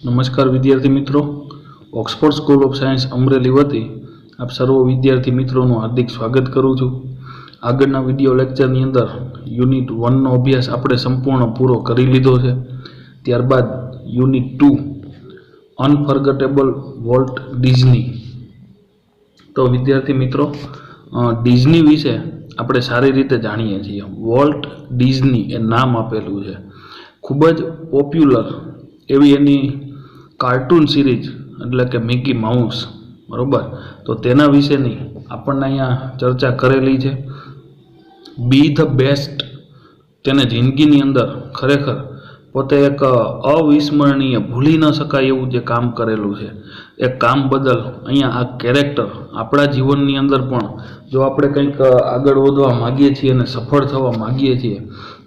નમસ્કાર વિદ્યાર્થી મિત્રો, Oxford school of science Amreli વતી આપ સર્વ વિદ્યાર્થી મિત્રોનું હાર્દિક સ્વાગત કરું છું। આગળના વિડીયો લેક્ચરની અંદર યુનિટ 1નો અભ્યાસ આપણે સંપૂર્ણ પૂરો કરી લીધો છે। ત્યારબાદ યુનિટ 2 અનફર્ગેટેબલ વોલ્ટ ડિઝની। તો વિદ્યાર્થી મિત્રો, ડિઝની વિશે આપણે સારી રીતે જાણીએ છીએ। વોલ્ટ ડિઝની એ નામ આપેલું છે। ખૂબ જ પોપ્યુલર એવી એની કાર્ટૂન સિરીઝ એટલે કે મિકી માઉસ, બરાબર। તો તેના વિશેની આપણને અહીંયા ચર્ચા કરેલી છે। બી ધ બેસ્ટ તેને જિંદગીની અંદર ખરેખર પોતે એક અવિસ્મરણીય, ભૂલી ન શકાય એવું જે કામ કરેલું છે, એ કામ બદલ અહીંયા આ કેરેક્ટર આપણા જીવનની અંદર પણ જો આપણે કંઈક આગળ વધવા માગીએ છીએ અને સફળ થવા માગીએ છીએ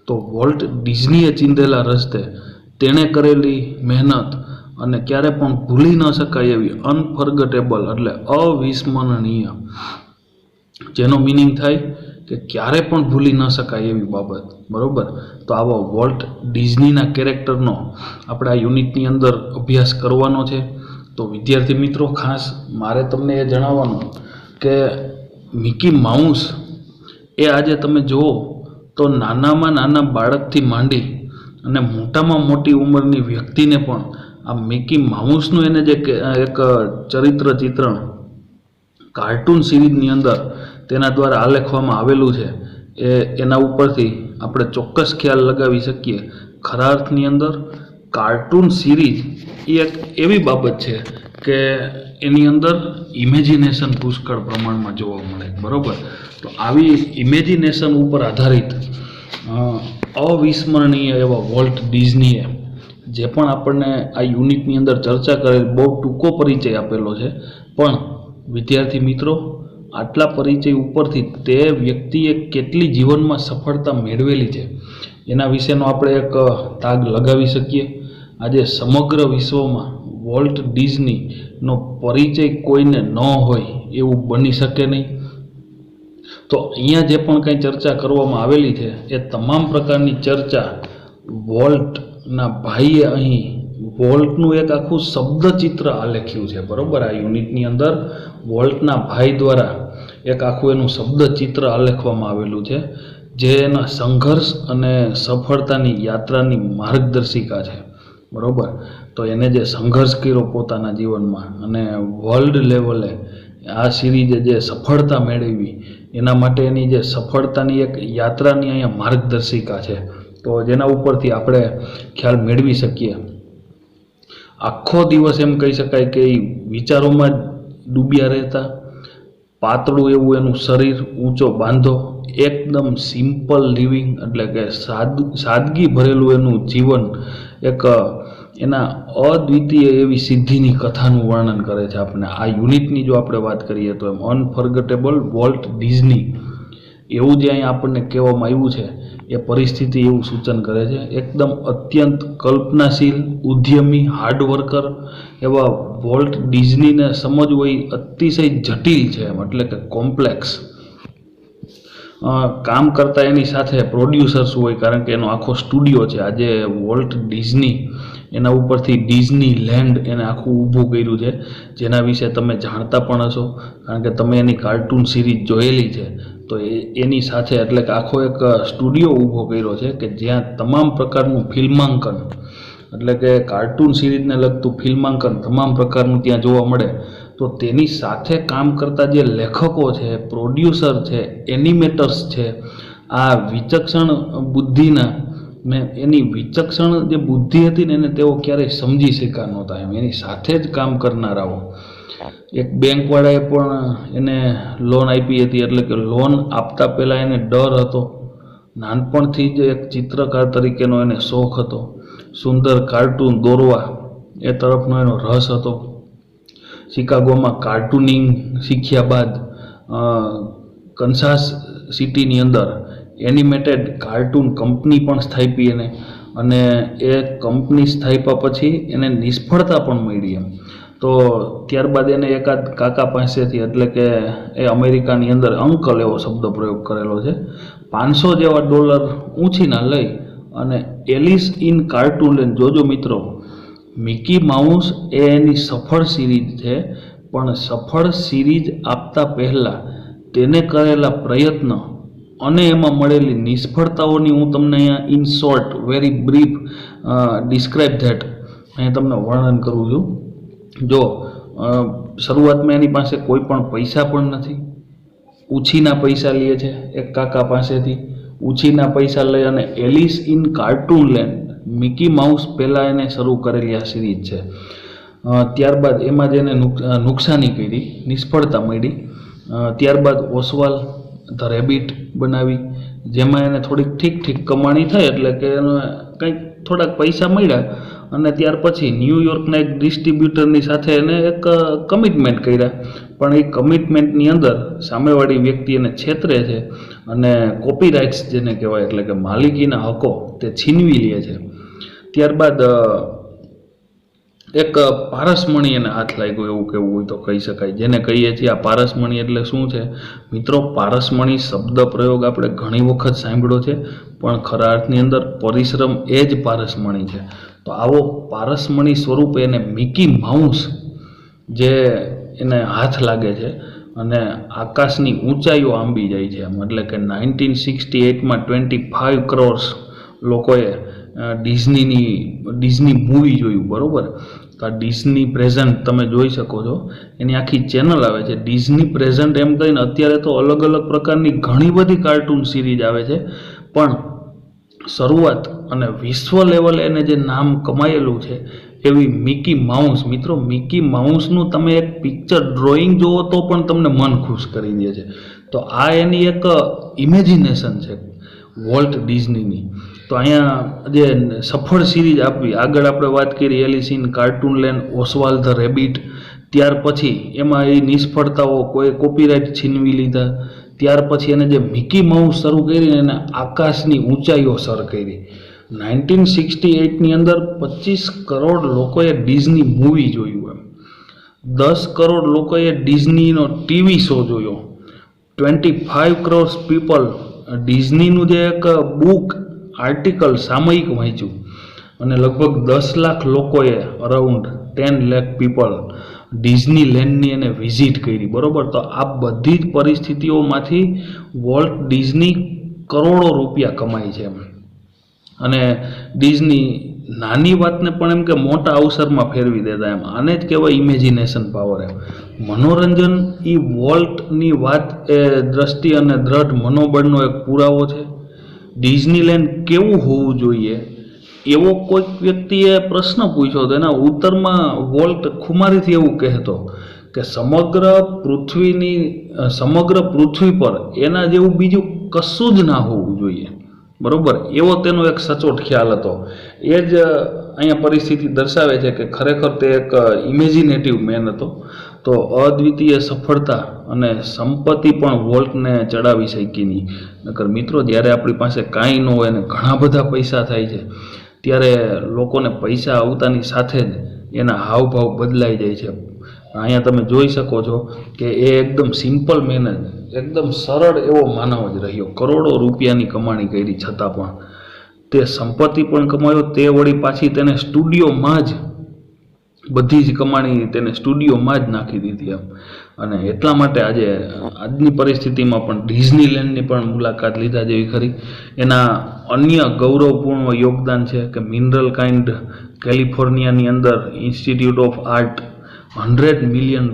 તો વોલ્ટ ડિઝનીએ ચીંધેલા રસ્તે તેણે કરેલી મહેનત અને ક્યારે પણ ભૂલી ન શકાય એવી અનફર્ગેટેબલ એટલે અવિસ્મરણીય, જેનો મિનિંગ થાય કે ક્યારે પણ ભૂલી ન શકાય એવી બાબત, બરાબર। તો આવો વોલ્ટ ડિઝનીના કેરેક્ટરનો આપણે આ યુનિટની અંદર અભ્યાસ કરવાનો છે। તો વિદ્યાર્થી મિત્રો, ખાસ મારે તમને એ જણાવવાનું કે મિકી માઉસ એ આજે તમે જુઓ તો નાનામાં નાના બાળકથી માંડી અને મોટામાં મોટી ઉંમરની વ્યક્તિને પણ આ મિકી માઉસનું એને જે એક ચરિત્ર ચિત્રણ કાર્ટૂન સિરીઝની અંદર તેના દ્વારા આલેખવામાં આવેલું છે, એના ઉપરથી આપણે ચોક્કસ ખ્યાલ લગાવી શકીએ। ખરા અર્થની અંદર કાર્ટૂન સિરીઝ એ એક એવી બાબત છે કે એની અંદર ઇમેજિનેશન પુષ્કળ પ્રમાણમાં જોવા મળે, બરાબર। તો આવી ઇમેજિનેશન ઉપર આધારિત અવિસ્મરણીય એવા વોલ્ટ ડિઝનીએ જે પણ આપણને આ યુનિટની અંદર ચર્ચા કરેલ બહુ ટૂંકો પરિચય આપેલો છે, પણ વિદ્યાર્થી મિત્રો, આટલા પરિચય ઉપરથી તે વ્યક્તિએ કેટલી જીવનમાં સફળતા મેળવેલી છે એના વિશેનો આપણે એક તાગ લગાવી શકીએ। આજે સમગ્ર વિશ્વમાં વોલ્ટ ડિઝનીનો પરિચય કોઈને ન હોય એવું બની શકે નહીં। તો અહીંયા જે પણ કંઈ ચર્ચા કરવામાં આવેલી છે એ તમામ પ્રકારની ચર્ચા વોલ્ટના ભાઈએ અહીં વોલ્ટનું એક આખું શબ્દચિત્ર આલેખ્યું છે, બરાબર। આ યુનિટની અંદર વોલ્ટના ભાઈ દ્વારા એક આખું એનું શબ્દચિત્ર આલેખવામાં આવેલું છે, જે એના સંઘર્ષ અને સફળતાની યાત્રાની માર્ગદર્શિકા છે, બરાબર। તો એને જે સંઘર્ષ કર્યો પોતાના જીવનમાં અને વર્લ્ડ લેવલે આ સિરીઝે જે સફળતા મેળવી એના માટેની જે સફળતાની એક યાત્રાની અહીંયા માર્ગદર્શિકા છે, તો જેના ઉપરથી આપણે ખ્યાલ મેળવી શકીએ। આખો દિવસ એમ કહી શકાય કે એ વિચારોમાં જ ડૂબ્યા રહેતા, પાતળું એવું એનું શરીર, ઊંચો બાંધો, એકદમ સિમ્પલ લિવિંગ એટલે કે સાદગી ભરેલું એનું જીવન, એક એના અદ્વિતીય એવી સિદ્ધિની કથાનું વર્ણન કરે છે આપણે આ યુનિટની જો આપણે વાત કરીએ તો। એમ અનફર્ગેટેબલ વોલ્ટ ડિઝની એવું જે અહીંયા આપણને કહેવામાં આવ્યું છે એ પરિસ્થિતિ એવું સૂચન કરે છે। એકદમ અત્યંત કલ્પનાશીલ, ઉદ્યમી, હાર્ડવર્કર એવા વોલ્ટ ડિઝનીને સમજવું એ અતિશય જટિલ છે, એટલે કે કોમ્પ્લેક્સ કામ કરતા એની સાથે પ્રોડ્યુસર્સ હોય, કારણ કે એનો આખો સ્ટુડિયો છે। આજે વોલ્ટ ડિઝની એના ઉપરથી ડિઝની લેન્ડ એને આખું ઊભું કર્યું છે, જેના વિશે તમે જાણતા પણ હશો, કારણ કે તમે એની કાર્ટૂન સિરીઝ જોયેલી છે। તો એની સાથે એટલે કે આખો એક સ્ટુડિયો ઊભો કર્યો છે કે જ્યાં તમામ પ્રકારનું ફિલ્માંકન એટલે કે કાર્ટૂન સિરીઝને લગતું ફિલ્માંકન તમામ પ્રકારનું ત્યાં જોવા મળે। તો તેની સાથે કામ કરતા જે લેખકો છે, પ્રોડ્યુસર છે, એનિમેટર્સ છે, આ વિચક્ષણ બુદ્ધિના એની વિચક્ષણ જે બુદ્ધિ હતી ને એને તેઓ ક્યારેય સમજી શક્યા નહોતા, એમ એની સાથે જ કામ કરનારાઓ। એક બેંકવાળાએ પણ એને લોન આપી હતી, એટલે કે લોન આપતા પહેલાં એને ડર હતો। નાનપણથી જ એક ચિત્રકાર તરીકેનો એને શોખ હતો, સુંદર કાર્ટૂન દોરવા એ તરફનો એનો રસ હતો। શિકાગોમાં કાર્ટૂનિંગ શીખ્યા બાદ કન્સાસ સિટીની અંદર એનિમેટેડ કાર્ટૂન કંપની પણ સ્થાપી એને, અને એ કંપની સ્થાપ્યા પછી એને નિષ્ફળતા પણ મળી એમ। તો ત્યારબાદ એને એકાદ કાકા પાસેથી એટલે કે એ અમેરિકાની અંદર અંકલ એવો શબ્દ પ્રયોગ કરેલો છે, $500 જેવા ઊંચીના લઈ અને એલિસ ઇન કાર્ટૂનલેન્ડ, જોજો મિત્રો મિકી માઉસ એ એની સફળ સિરીઝ છે, પણ સફળ સિરીઝ આપતા પહેલાં તેને કરેલા પ્રયત્ન અને એમાં મળેલી નિષ્ફળતાઓની હું તમને અહીંયા in short very brief describe that અહીંયા તમને વર્ણન કરું છું. જો શરૂઆતમાં એની પાસે કોઈ પણ પૈસા પણ નથી, ઉછીના પૈસા લે છે એક કાકા પાસેથી. ઉછીના પૈસા લઈ અને Alice in cartoon land Mickey Mouse પહેલાં એને શરૂ કરેલી આ સિરીઝ છે. ત્યારબાદ એમાં જ એને નુકસાની કરી, નિષ્ફળતા મળી. ત્યારબાદ ઓસ્વાલ્ડ ધ રેબિટ બનાવી, જેમાં એને થોડીક ઠીક કમાણી થઈ, એટલે કે એને કંઈક થોડાક પૈસા મળ્યા. અને ત્યાર પછી ન્યૂયોર્કના એક ડિસ્ટ્રીબ્યુટરની સાથે એને એક કમિટમેન્ટ કર્યા, પણ એ કમિટમેન્ટની અંદર સામેવાળી વ્યક્તિ એને છેતરે છે અને કોપીરાઇટ્સ જેને કહેવાય, એટલે કે માલિકીના હકો તે છીનવી લે છે. ત્યારબાદ એક પારસમણી એને હાથ લાગ્યો એવું કહેવું હોય તો કહી શકાય, જેને કહીએ છીએ આ પારસમણી એટલે શું છે મિત્રો? પારસમણી શબ્દ પ્રયોગ આપણે ઘણી વખત સાંભળ્યો છે, પણ ખરા અર્થની અંદર પરિશ્રમ એ જ પારસમણી છે. તો આવો પારસમણી સ્વરૂપે એને મિકી માઉસ જે એને હાથ લાગે છે અને આકાશની ઊંચાઈઓ આંબી જાય છે. એટલે કે 1968માં 25 કરોડ લોકોએ ડિઝની મૂવી જોયું, બરાબર? તો આ ડિઝની પ્રેઝન્ટ તમે જોઈ શકો છો, એની આખી ચેનલ આવે છે ડિઝની પ્રેઝન્ટ એમ કહીને. અત્યારે તો અલગ અલગ પ્રકારની ઘણી બધી કાર્ટૂન સિરીઝ આવે છે, પણ શરૂઆત અને વિશ્વ લેવલે એને જે નામ કમાયેલું છે એવી મિકી માઉસ. મિત્રો, મિકી માઉસનું તમે એક પિક્ચર ડ્રોઈંગ જુઓ તો પણ તમને મન ખુશ કરી દે છે. તો આ એની એક ઇમેજિનેશન છે વોલ્ટ ડિઝનીની. તો અહીંયા જે સફળ સિરીઝ આપવી, આગળ આપણે વાત કરી Alice in cartoon land, Oswald the rabbit. ત્યાર પછી એમાં એ નિષ્ફળતાઓ, કોઈ કોપીરાઇટ છીનવી લીધા. ત્યાર પછી એને જે મિકી માઉસ શરૂ કરીને એને આકાશની ઊંચાઈઓ સર કરી. 1968ની અંદર 25 કરોડ લોકોએ ડિઝની મૂવી જોયું, એમ 10 કરોડ લોકોએ ડિઝનીનો ટીવી શો જોયો, 25 કરોડ પીપલ ડિઝનીનું જે એક બુક આર્ટિકલ સામયિક વાંચ્યું, અને લગભગ 10 લાખ લોકોએ અરાઉન્ડ 10 લાખ પીપલ ડિઝની લેન્ડની એને વિઝિટ કરી, બરાબર? તો આ બધી જ પરિસ્થિતિઓમાંથી વોલ્ટ ડિઝની કરોડો રૂપિયા કમાય છે એમ. અને ડિઝની નાની વાતને પણ એમ કે મોટા અવસરમાં ફેરવી દેતા એમ. આને જ કહેવાય ઇમેજિનેશન પાવર એમ. મનોરંજન એ વોલ્ટની વાત એ દ્રષ્ટિ અને દ્રઢ મનોબળનો એક પુરાવો છે. ડિઝનીલેન્ડ કેવું હોવું જોઈએ એવો કોઈક વ્યક્તિએ પ્રશ્ન પૂછ્યો હતો, એના ઉત્તરમાં વોલ્ટ ખુમારીથી એવું કહેતો કે સમગ્ર પૃથ્વી પર એના જેવું બીજું કશું જ ના હોવું જોઈએ, બરોબર? એવો તેનો એક સચોટ ખ્યાલ હતો. એ જ અહીંયા પરિસ્થિતિ દર્શાવે છે કે ખરેખર તે એક ઇમેજિનેટિવ મેન હતો. તો અદ્વિતીય સફળતા અને સંપત્તિ પણ વોલ્ટને ચડાવી શકી નહીં. નકર મિત્રો, જ્યારે આપણી પાસે કાંઈ ન હોય ને ઘણા બધા પૈસા થાય છે, ત્યારે લોકોને પૈસા આવતાની સાથે જ એના હાવભાવ બદલાઈ જાય છે. અહીંયા તમે જોઈ શકો છો કે એ એકદમ સિમ્પલ મેન જ, એકદમ સરળ એવો માનવ જ રહ્યો. કરોડો રૂપિયાની કમાણી કરી છતાં પણ તે સંપત્તિ પણ કમાયો, તે વળી પાછી તેને સ્ટુડિયોમાં જ બધી જ કમાણી તેને સ્ટુડિયોમાં જ નાખી દીધી એમ. અને એટલા માટે આજની પરિસ્થિતિમાં પણ ડિઝનીલેન્ડની પણ મુલાકાત લીધા જેવી ખરી. એના અન્ય ગૌરવપૂર્ણ યોગદાન છે કે મિનરલ કાઇન્ડ કેલિફોર્નિયાની અંદર institute of art, $100 million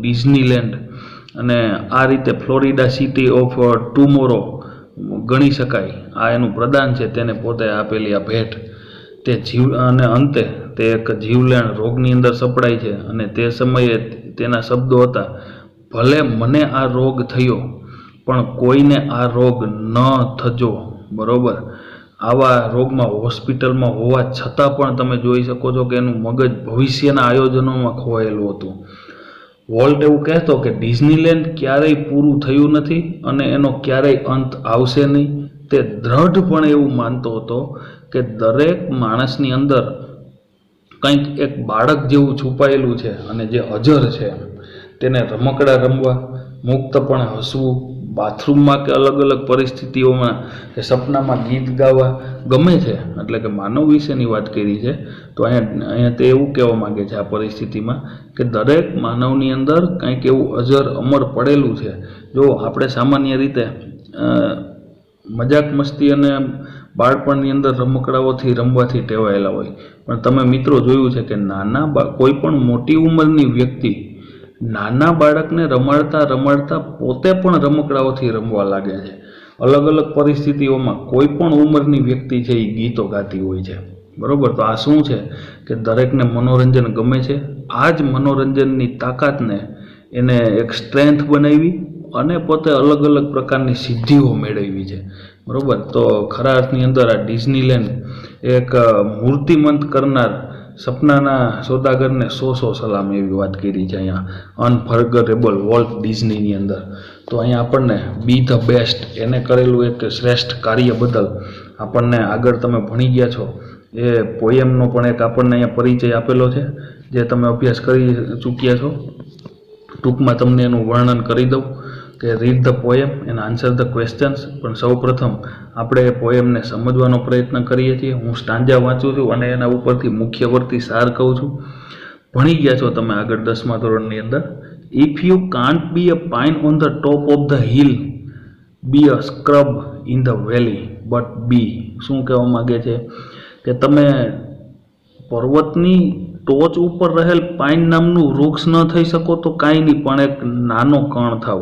Disneyland, અને આ રીતે ફ્લોરિડા સિટી ઓફ ટુમોરો ગણી શકાય. આ એનું પ્રદાન છે, તેને પોતે આપેલી આ ભેટ. તે અને અંતે તે એક જીવલેણ રોગની અંદર સપડાય છે, અને તે સમયે તેના શબ્દો હતા, ભલે મને આ રોગ થયો પણ કોઈને આ રોગ ન થજો, બરોબર? આવા રોગમાં હોસ્પિટલમાં હોવા છતાં પણ તમે જોઈ શકો છો કે એનું મગજ ભવિષ્યના આયોજનોમાં ખોવાયેલું હતું. વોલ્ટ એવું કહેતો કે ડિઝનીલેન્ડ ક્યારેય પૂરું થયું નથી અને એનો ક્યારેય અંત આવશે નહીં. તે દ્રઢપણે એવું માનતો હતો કે દરેક માણસની અંદર કંઈક એક બાળક જેવું છુપાયેલું છે, અને જે અજર છે તેને રમકડા રમવા, મુક્તપણે હસવું, બાથરૂમમાં કે અલગ અલગ પરિસ્થિતિઓમાં કે સપનામાં ગીત ગાવા ગમે છે, એટલે કે માનવ વિશેની વાત કરી છે. તો અહીંયા તે એવું કહેવા માગે છે આ પરિસ્થિતિમાં કે દરેક માનવની અંદર કંઈક એવું અજર અમર પડેલું છે. જો આપણે સામાન્ય રીતે મજાક મસ્તી અને બાળપણની અંદર રમકડાઓથી રમવાથી ટેવાયેલા હોય, પણ તમે મિત્રો જોયું છે કે કોઈ પણ મોટી ઉંમરની વ્યક્તિ નાના બાળકને રમાડતા રમાડતા પોતે પણ રમકડાઓથી રમવા લાગે છે. અલગ અલગ પરિસ્થિતિઓમાં કોઈ પણ ઉંમરની વ્યક્તિ છે એ ગીતો ગાતી હોય છે, બરોબર. તો આ શું છે કે દરેકને મનોરંજન ગમે છે. આ જ મનોરંજનની તાકાતને એને એક સ્ટ્રેન્થ બનાવી અને પોતે અલગ અલગ પ્રકારની સિદ્ધિઓ મેળવી છે, બરોબર. તો ખરા અર્થની અંદર આ ડિઝનીલેન્ડ એક મૂર્તિમંત કરનાર સપનાના સોદાગરને 100 સલામ એવી વાત કરી છે અહીંયા અનફર્ગેટેબલ વોલ્ટ ડિઝનીની અંદર. તો અહીંયા આપણને બી ધ બેસ્ટ એને કરેલું એક શ્રેષ્ઠ કાર્ય બદલ આપણને આગળ તમે ભણી ગયા છો એ પોયમનો પણ એક આપણને અહીંયા પરિચય આપેલો છે જે તમે અભ્યાસ કરી ચૂક્યા છો. ટૂંકમાં તમને એનું વર્ણન કરી દઉં કે read the poem and answer the questions. પણ સૌ પ્રથમ આપણે એ પોયમને સમજવાનો પ્રયત્ન કરીએ છીએ. હું સ્ટાન્જા વાંચું છું અને એના ઉપરથી મુખ્યવર્તી સાર કહું છું. ભણી ગયા છો તમે આગળ 10મા ધોરણની અંદર. If you can't be a pine on the top of the hill, be a scrub in the valley, but be. શું કહેવા માગે છે કે તમે પર્વતની ટોચ ઉપર રહેલ પાઇન નામનું વૃક્ષ ન થઈ શકો તો કાંઈ નહીં, પણ એક નાનો કણ થાવ,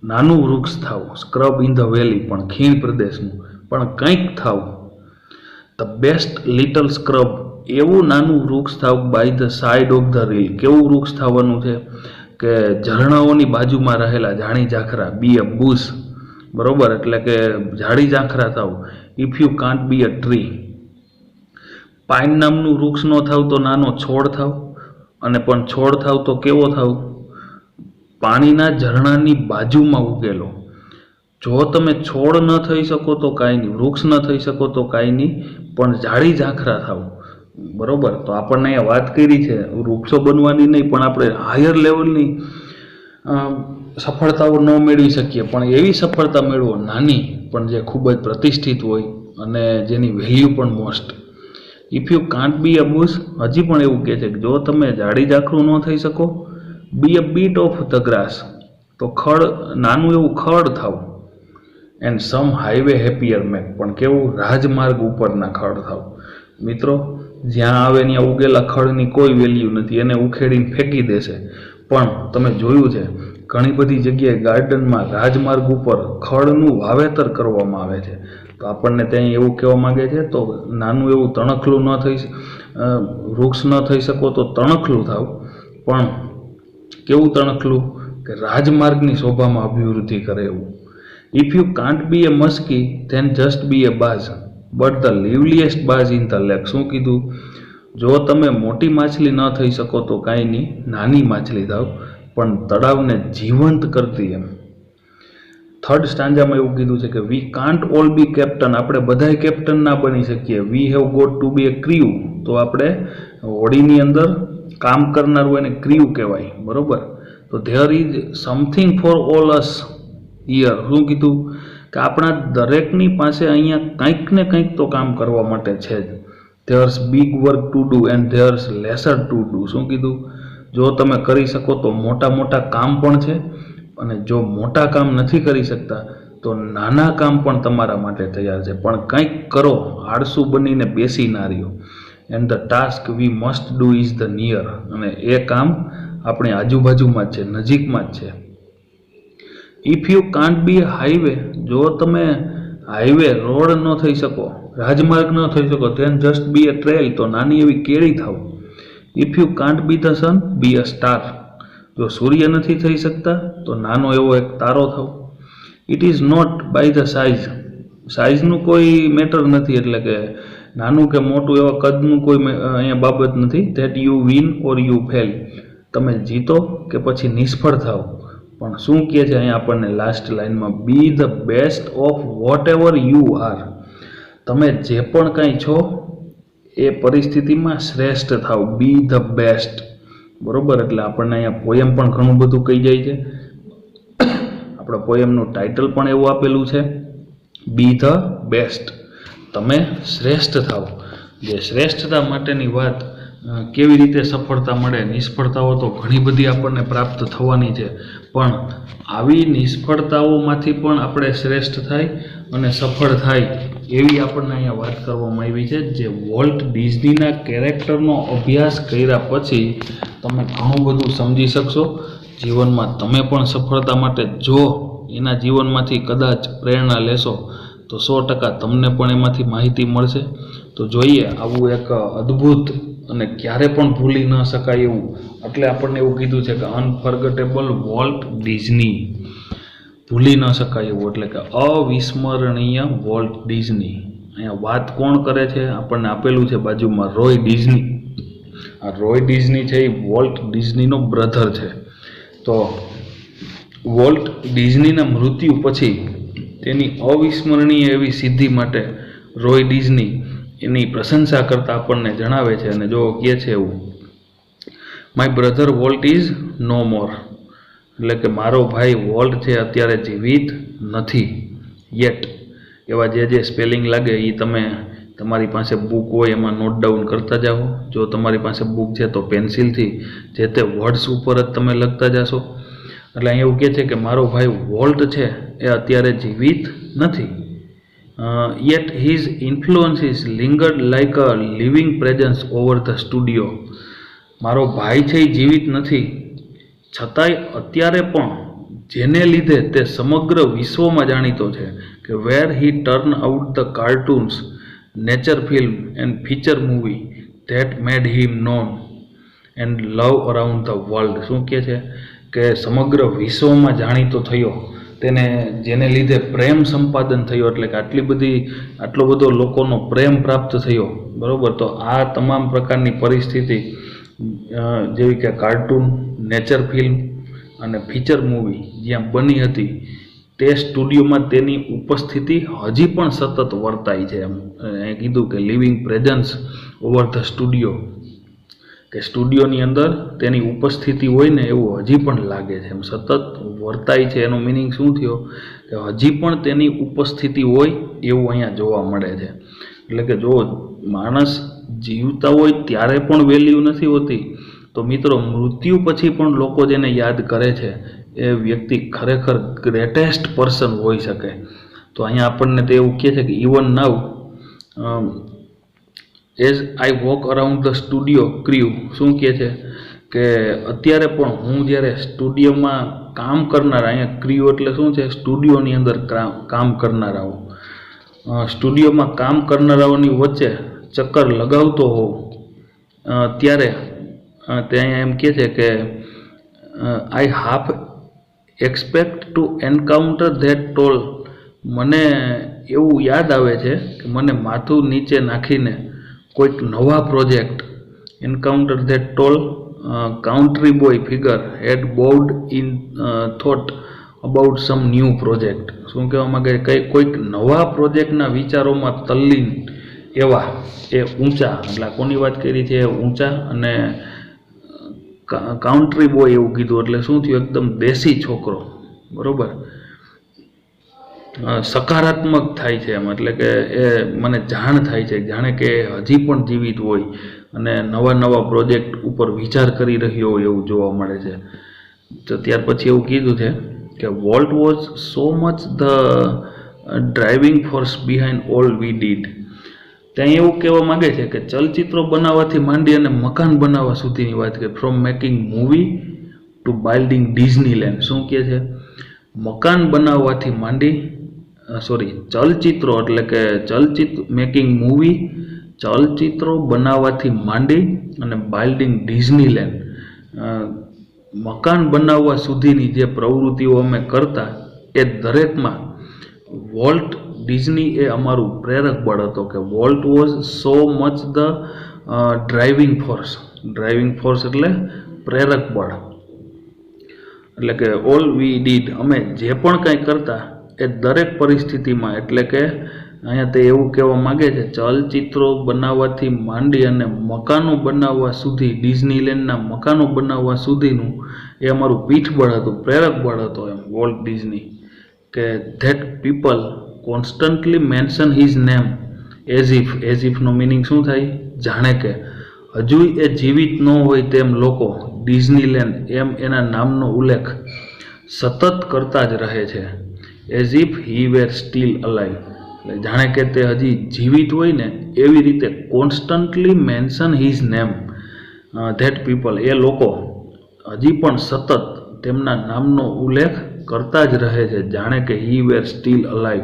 નાનું વૃક્ષ થાવ. સ્ક્રબ ઇન ધ વેલી પણ ખીણ પ્રદેશનું, પણ કંઈક થાવ. ધ બેસ્ટ લિટલ સ્ક્રબ એવું નાનું વૃક્ષ થાવ by the side of the rill. કેવું વૃક્ષ થવાનું છે કે ઝરણાઓની બાજુમાં રહેલા ઝાડી ઝાખરા. બી અ બુશ, બરોબર, એટલે કે ઝાડી ઝાખરા થાવ. If you can't be a tree, pine નામનું વૃક્ષ ન થાવ તો નાનો છોડ થાવ, અને પણ છોડ થાવ તો કેવો થાવ? પાણીના ઝરણાની બાજુમાં ઉગેલો. જો તમે છોડ ન થઈ શકો તો કાંઈ નહીં, વૃક્ષ ન થઈ શકો તો કાંઈ નહીં, પણ ઝાડી ઝાખરા થાવ, બરોબર. તો આપણને અહીંયા વાત કરી છે વૃક્ષો બનવાની નહીં, પણ આપણે હાયર લેવલની સફળતાઓ ન મેળવી શકીએ, પણ એવી સફળતા મેળવો નાની પણ જે ખૂબ જ પ્રતિષ્ઠિત હોય અને જેની વેલ્યુ પણ most. If you can't be a bush, હજી પણ એવું કહે છે કે જો તમે ઝાડી ઝાખરું ન થઈ શકો, બી અ બીટ ઓફ ધ ગ્રાસ, તો નાનું એવું ખડ થાવ. And sum highway happier make, પણ કેવું? રાજમાર્ગ ઉપરના ખડ થાવ. મિત્રો, જ્યાં આવે ત્યાં ઉગેલા ખડની કોઈ વેલ્યુ નથી, એને ઉખેડીને ફેંકી દેશે. પણ તમે જોયું છે ઘણી બધી જગ્યાએ ગાર્ડનમાં રાજમાર્ગ ઉપર ખડનું વાવેતર કરવામાં આવે છે. તો આપણને ત્યાં એવું કહેવા માંગે છે તો નાનું એવું તણખલું વૃક્ષ ન થઈ શકો તો તણખલું થાવ, પણ કેવું તણખલું કે રાજમાર્ગની શોભામાં અભિવૃદ્ધિ કરે એવું. If you can't be a muskie then just be a bass, but the લીવલીએસ્ટ બાજ ઇન ધ લેક. શું કીધું? જો તમે મોટી માછલી ન થઈ શકો તો કાંઈ નહીં, નાની માછલી થાવ, પણ તળાવને જીવંત કરતી એમ. થર્ડ સ્ટાન્જામાં એવું કીધું છે કે we can't all be captain, આપણે બધાય કેપ્ટન ના બની શકીએ. We have got to be a crew, તો આપણે હોડીની અંદર કામ કરનાર હોય એને ક્રીવ કહેવાય, બરોબર. તો there is something for all us here. શું કીધું? કે આપણા દરેકની પાસે અહીંયા કંઈક ને કંઈક તો કામ કરવા માટે છે જ. Theirs big work to do and theirs laser to do. શું કીધું? જો તમે કરી શકો તો મોટા મોટા કામ પણ છે, અને જો મોટા કામ નથી કરી શકતા તો નાના કામ પણ તમારા માટે તૈયાર છે. પણ કંઈક કરો, આળસુ બનીને બેસી ના રહ્યો. And the task we must do is the near, અને એ કામ આપણી આજુબાજુમાં જ છે, નજીકમાં જ છે. If you can't B highway, જો તમે હાઈવે રોડ ન થઈ શકો, રાજમાર્ગ ન થઈ શકો, then just be a trail, તો નાની એવી કેળી થાવ. If you can't be the sun, be a star, જો સૂર્ય નથી થઈ શકતા તો નાનો એવો એક તારો થાવ. It is not by the સાઇઝનું કોઈ મેટર નથી, એટલે કે નાનું કે મોટું એવા કદનું કોઈ અહીંયા બાબત નથી. That you win or you fail, તમે જીતો કે પછી નિષ્ફળ થાવ. પણ શું કહે છે અહીંયા આપણને લાસ્ટ લાઇનમાં? બી the best of what ever you are, તમે જે પણ કાંઈ છો એ પરિસ્થિતિમાં શ્રેષ્ઠ થાવ. બી ધ બેસ્ટ, બરોબર. એટલે આપણને અહીંયા પોયમ પણ ઘણું બધું કહી જાય છે. આપણા પોએમનું ટાઇટલ પણ એવું આપેલું છે, બી ધ બેસ્ટ, તમે શ્રેષ્ઠ થાઓ. જે શ્રેષ્ઠતા માટેની વાત, કેવી રીતે સફળતા મળે, નિષ્ફળતાઓ તો ઘણી બધી આપણને પ્રાપ્ત થવાની છે, પણ આવી નિષ્ફળતાઓમાંથી પણ આપણે શ્રેષ્ઠ થાય અને સફળ થાય એવી આપણને અહીંયા વાત કરવામાં આવી છે. જે વોલ્ટ ડિઝનીના કેરેક્ટરનો અભ્યાસ કર્યા પછી તમે ઘણું બધું સમજી શકશો જીવનમાં. તમે પણ સફળતા માટે જો એના જીવનમાંથી કદાચ પ્રેરણા લેશો તો 100% તમને પણ એમાંથી માહિતી મળશે. તો જોઈએ, આવું એક અદ્ભુત અને ક્યારે પણ ભૂલી ન શકાય એવું, એટલે આપણને એવું કીધું છે કે અનફર્ગેટેબલ વોલ્ટ ડિઝની, ભૂલી ન શકાય એવું, એટલે કે અવિસ્મરણીય વોલ્ટ ડિઝની. અહીંયા વાત કોણ કરે છે? આપણને આપેલું છે બાજુમાં રોય ડિઝની. આ રોય ડિઝની છે એ વોલ્ટ ડિઝનીનો બ્રધર છે. તો વોલ્ટ ડિઝનીના મૃત્યુ પછી તેની અવિસ્મરણીય એવી સિદ્ધિ માટે રોય ડિઝની એની પ્રશંસા કરતા આપણને જણાવે છે, અને જો કહે છે એવું, my brother Walt is no more, એટલે કે મારો ભાઈ વોલ્ટ છે અત્યારે જીવિત નથી. યેટ, એવા જે સ્પેલિંગ લાગે એ તમે તમારી પાસે બુક હોય એમાં નોટ ડાઉન કરતા જાઓ. જો તમારી પાસે બુક છે તો પેન્સિલથી જે તે વર્ડ્સ ઉપર જ તમે લખતા જશો. એટલે અહીંયા એવું કહે છે કે મારો ભાઈ વોલ્ટ છે એ અત્યારે જીવિત નથી. Yet his influences lingered like a living presence over the studio. મારો ભાઈ છે એ જીવિત નથી, છતાંય અત્યારે પણ જેને લીધે તે સમગ્ર વિશ્વમાં જાણીતો છે કે where he turn out the cartoons, nature film and feature movie that made him known and love around the world. શું કહે છે કે સમગ્ર વિશ્વમાં જાણીતો થયો, તેને જેને લીધે પ્રેમ સંપાદન થયો, એટલે કે આટલો બધો લોકોનો પ્રેમ પ્રાપ્ત થયો. બરાબર, તો આ તમામ પ્રકારની પરિસ્થિતિ જેવી કે કાર્ટૂન, નેચર ફિલ્મ અને ફીચર મૂવી જ્યાં બની હતી તે સ્ટુડિયોમાં તેની ઉપસ્થિતિ હજી પણ સતત વર્તાય છે. એમ કીધું કે living presence over the studio, કે સ્ટુડિયોની અંદર તેની ઉપસ્થિતિ હોય ને એવું હજી પણ લાગે છે, એમ સતત વર્તાય છે. એનો મિનિંગ શું થયો કે હજી પણ તેની ઉપસ્થિતિ હોય એવું અહીંયા જોવા મળે છે. એટલે કે જો માણસ જીવતા હોય ત્યારે પણ વેલ્યુ નથી હોતી, તો મિત્રો મૃત્યુ પછી પણ લોકો જેને યાદ કરે છે એ વ્યક્તિ ખરેખર ગ્રેટેસ્ટ પર્સન હોઈ શકે. તો અહીંયા આપણને તે એવું કહે છે કે even now as I walk around the studio crew. શું કહે છે કે અત્યારે પણ હું જ્યારે સ્ટુડિયોમાં કામ કરનારા, અહીંયા ક્ર્યુ એટલે શું છે, સ્ટુડિયોની અંદર કામ કરનારાઓ, સ્ટુડિયોમાં કામ કરનારાઓની વચ્ચે ચક્કર લગાવતો હોઉં ત્યારે તે અહીંયા એમ કહે છે કે I half expect to encounter that tall. મને એવું યાદ આવે છે કે મને માથું નીચે નાખીને કોઈક નવા project, encounter that tall country boy figure head bowed in thought about some new project. શું કહેવા માંગે, કોઈક નવા પ્રોજેક્ટના વિચારોમાં તલ્લીન એવા એ ઊંચા, એટલે કોની વાત કરી છે, ઊંચા અને કાઉન્ટ્રી બોય એવું કીધું, એટલે શું થયું, એકદમ દેશી છોકરો. બરાબર, સકારાત્મક થાય છે એમ, એટલે કે એ મને જાણ થાય છે, જાણે કે હજી પણ જીવિત હોય અને નવા પ્રોજેક્ટ ઉપર વિચાર કરી રહ્યો હોય એવું જોવા મળે છે. તો ત્યાર પછી એવું કીધું છે કે Walt was so much the driving force behind all we did. ત્યાં એવું કહેવા માગે છે કે ચલચિત્રો બનાવવાથી માંડી અને મકાન બનાવવા સુધીની વાત કરે, from making movie to building Disneyland. શું કહે છે, મકાન બનાવવાથી માંડી, ચલચિત્રો એટલે કે મેકિંગ મૂવી, ચલચિત્રો બનાવવાથી માંડી અને બિલ્ડિંગ ડિઝનીલેન્ડ, મકાન બનાવવા સુધીની જે પ્રવૃત્તિઓ અમે કરતા એ દરેકમાં વોલ્ટ ડિઝની એ અમારું પ્રેરક બળ હતો. કે Walt was so much the driving force એટલે પ્રેરક બળ, એટલે કે ઓલ વી ડીડ, અમે જે પણ કંઈ કરતા એ દરેક પરિસ્થિતિમાં, એટલે કે અહીંયા તે એવું કહેવા માગે છે ચલચિત્રો બનાવવાથી માંડી અને મકાનો બનાવવા સુધી, ડિઝનીલેન્ડના મકાનો બનાવવા સુધીનું એ અમારું પીઠબળ હતું, પ્રેરક બળ હતો એમ વોલ્ટ ડિઝની, કે that people constantly mention his name as ઇફનો મિનિંગ શું થાય? જાણે કે હજુ એ જીવિત ન હોય તેમ લોકો ડિઝનીલેન્ડ એમ એના નામનો ઉલ્લેખ સતત કરતા જ રહે છે. As if he were still alive, એટલે જાણે કે તે હજી જીવિત હોય ને એવી રીતે constantly mention his name that people, એ લોકો હજી પણ સતત તેમના નામનો ઉલ્લેખ કરતા જ રહે છે, જાણે કે હી વેર સ્ટીલ અલાઇવ,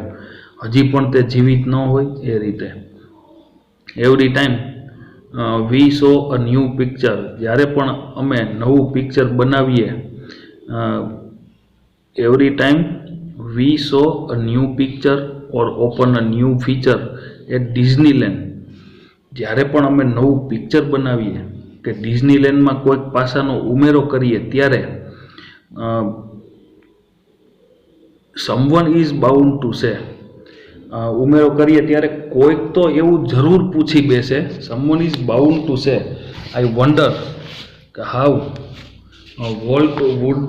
હજી પણ તે જીવિત ન હોય એ રીતે. Every time we saw a new picture, જ્યારે પણ અમે નવું પિક્ચર બનાવીએ, every time we saw a new picture or open a new feature at Disneyland, જ્યારે પણ અમે નવું પિક્ચર બનાવીએ કે ડિઝનીલેન્ડમાં કોઈક પાસાનો ઉમેરો કરીએ ત્યારે સમવન ઇઝ બાઉન્ડ ટુ સે, ઉમેરો કરીએ ત્યારે કોઈક તો એવું જરૂર પૂછી બેસે, someone is bound to say I wonder કે how Walt would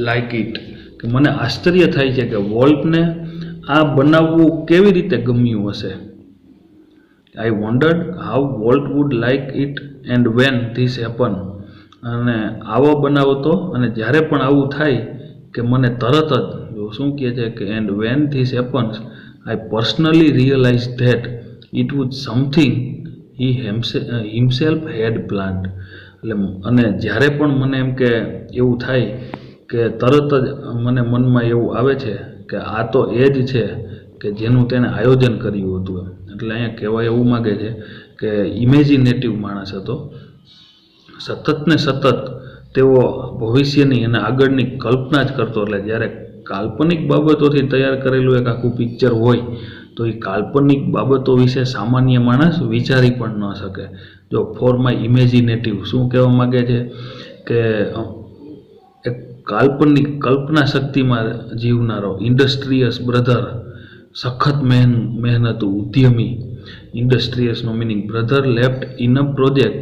like it, કે મને આશ્ચર્ય થાય છે કે વોલ્ટને આ બનાવવું કેવી રીતે ગમ્યું હશે. I wondered how Walt would like it and when this happen, અને આવો બનાવતો અને જ્યારે પણ આવું થાય કે મને તરત જ શું કહે છે કે and when this happens I personally realise that it was something he himself had planned, એટલે અને જ્યારે પણ મને એમ કે એવું થાય કે તરત જ મને મનમાં એવું આવે છે કે આ તો એ જ છે કે જેનું તેણે આયોજન કર્યું હતું. એટલે અહીંયા કહેવાય એવું માગે છે કે ઇમેજિનેટિવ માણસ હતો, સતત ને સતત તેઓ ભવિષ્યની અને આગળની કલ્પના જ કરતો. એટલે જ્યારે કાલ્પનિક બાબતોથી તૈયાર કરેલું એક આખું પિક્ચર હોય તો એ કાલ્પનિક બાબતો વિશે સામાન્ય માણસ વિચારી પણ ન શકે. જો ફોર માય ઇમેજિનેટિવ શું કહેવા માગે છે કે એક કાલ્પનિક કલ્પના શક્તિમાં જીવનારો ઇન્ડસ્ટ્રીયસ બ્રધર, સખત મહેનતુ ઉદ્યમી, ઇન્ડસ્ટ્રીયસનો meaning brother left in a project,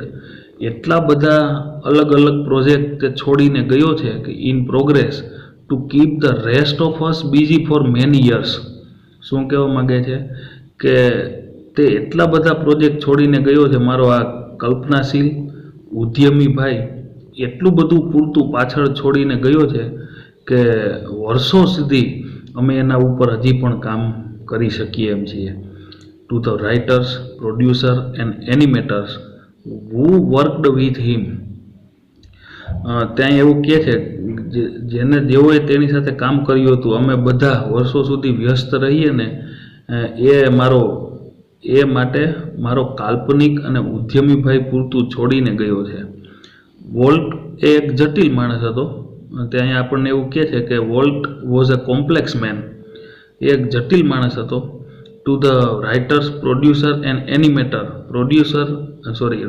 એટલા બધા અલગ અલગ પ્રોજેક્ટ તે છોડીને ગયો છે કે in progress to keep the rest of us busy for many years. શું કહેવા માગે છે કે તે એટલા બધા પ્રોજેક્ટ છોડીને ગયો છે, મારો આ કલ્પનાશીલ ઉદ્યમી ભાઈ એટલું બધું પૂરતું પાછળ છોડીને ગયો છે કે વર્ષો સુધી અમે એના ઉપર હજી પણ કામ કરી શકીએ એમ છીએ. To the writers, producer and animators who worked with him, ત્યાં એવું કહે છે જેને જેઓએ તેની સાથે કામ કર્યું હતું, અમે બધા વર્ષો સુધી વ્યસ્ત રહીએ ને એ માટે મારો કાલ્પનિક અને ઉદ્યમી ભાઈ પૂરતું છોડીને ગયો છે. વોલ્ટ એ એક જટિલ માણસ હતો, ત્યાં આપણને એવું કહે છે કે Walt was a complex man, એ એક જટિલ માણસ હતો. To the writers, producer and animator,